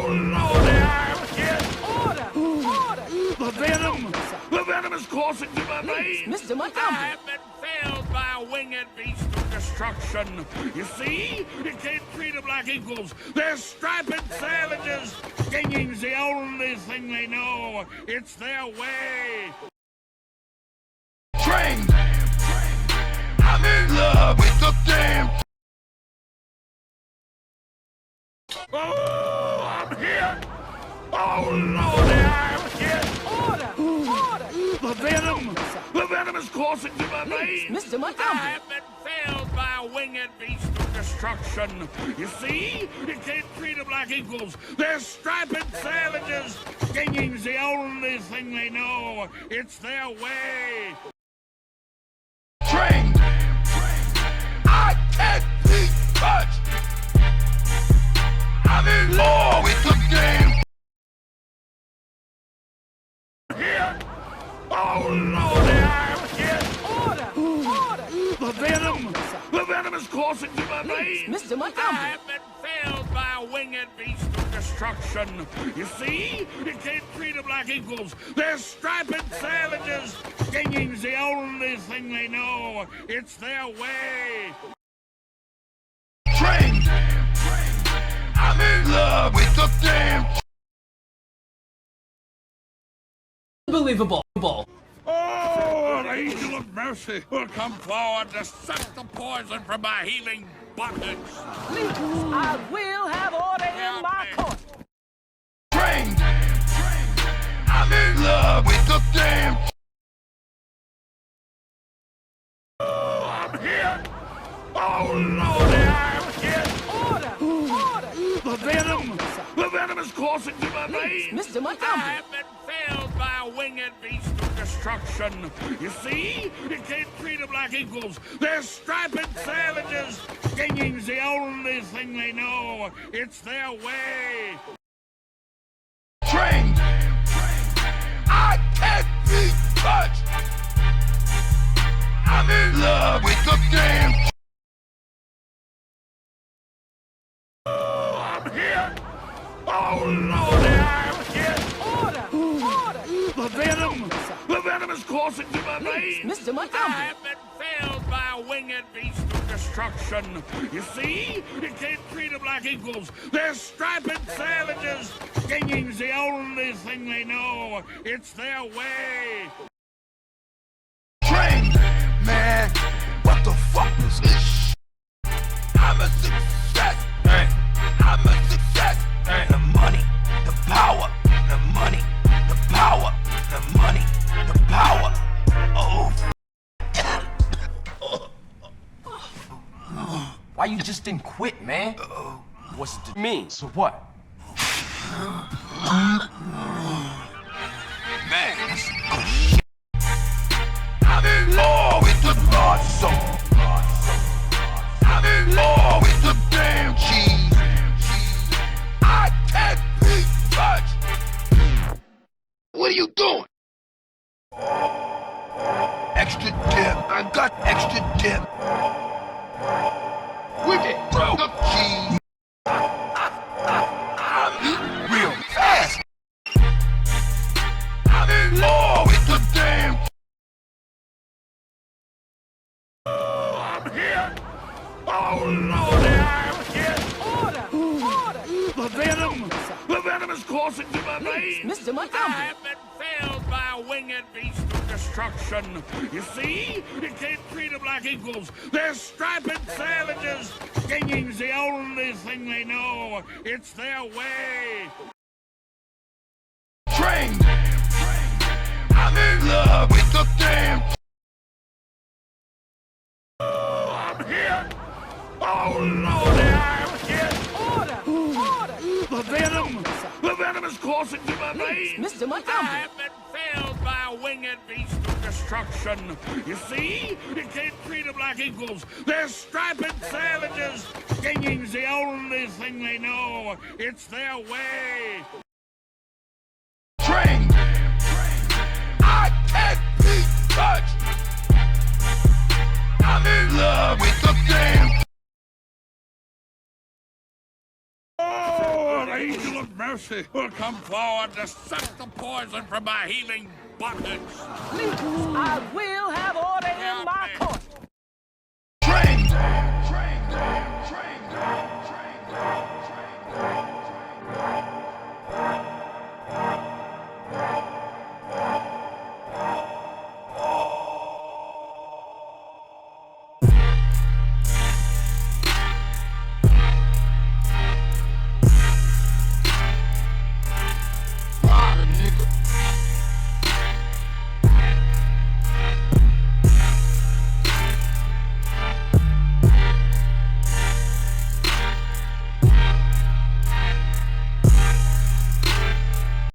Oh, Lordy, I'm hit! Order! Order! The venom! The venom is coursing through my veins! Mr. Montgomery! I have been failed by a winged beast of destruction. You see? You can't treat them like equals. They're striped savages. Stinging's the only thing they know. It's their way. Train! I'm in love with the damn... Oh, I'm here! Oh, Lordy, I'm here! Order! Order! The venom! The venom is coursing through my veins! Mr. Montgomery! I have been failed by a winged beast of destruction. You see? You can't treat them like equals. They're striped savages. Stinging's the only thing they know. It's their way. Train! I can't be touched! I'm in love with the game! Here! Oh, Lordy, I'm here! Order! Order! The venom! The venom is coursing through my veins! Mr. Montgomery! I have been failed by a winged beast of destruction. You see? You can't treat them like equals. They're striped savages. Stinging's the only thing they know. It's their way. Train! I'm in love with the damn... Unbelievable! Oh, an angel of mercy will come forward to suck the poison from my healing buttocks. Please, I will have order in my court! Train! I'm in love with the damn... Oh, I'm here! Oh, Lordy, I'm here! Order! Order! The venom! The venom is coursing through my veins! Mr. I Montgomery! have been failed by a winged beast of destruction. You see? You can't treat them like equals. They're striped savages. Stinging's the only thing they know. It's their way. Train! I can't be touched! I'm in love with the damn... Oh, I'm here! Oh, Lordy, I'm here! Order! Order! The venom! The venom is coursing through my veins! Mr. I Montgomery! have been failed by a winged beast of destruction. You see? You can't treat them like equals. They're striped savages. Stinging's the only thing they know. It's their way. Train! Man, what the fuck is this? I'm a success. Hey. I'm a success. Hey. The money, the power, the money, the power, the money, the power. Oh. Why you just didn't quit, man? What's it mean? So what? Man, that's good shit. I'm in love with the God soul. I'm in love with the damn cheese. I can't be touched. What are you doing? Extra dip. I got extra dip. With it, bro. The cheese. I'm eating real fast. I'm in love with the damn... Oh, I'm here! Oh, Lordy, I'm here! Order! Order! The venom! The venom is coursing through my veins! Mr. I Montgomery! have been failed by a winged beast of destruction. You see? You can't treat them like equals. They're striped savages. Stinging's the only thing they know. It's their way. Train! I'm in love with the damn... Oh, I'm here! Oh, Lordy, I'm here! Order! Order! The venom! The venom is coursing through my veins! Mr. I Montgomery! have been failed by a winged beast of destruction. You see? You can't treat them like equals. They're striped savages. Stinging's the only thing they know. It's their way. Train! I can't be touched! I'm in love with the damn... Oh, an angel of mercy will come forward to suck the poison from my heaving buttocks. Please, I will have order in my court.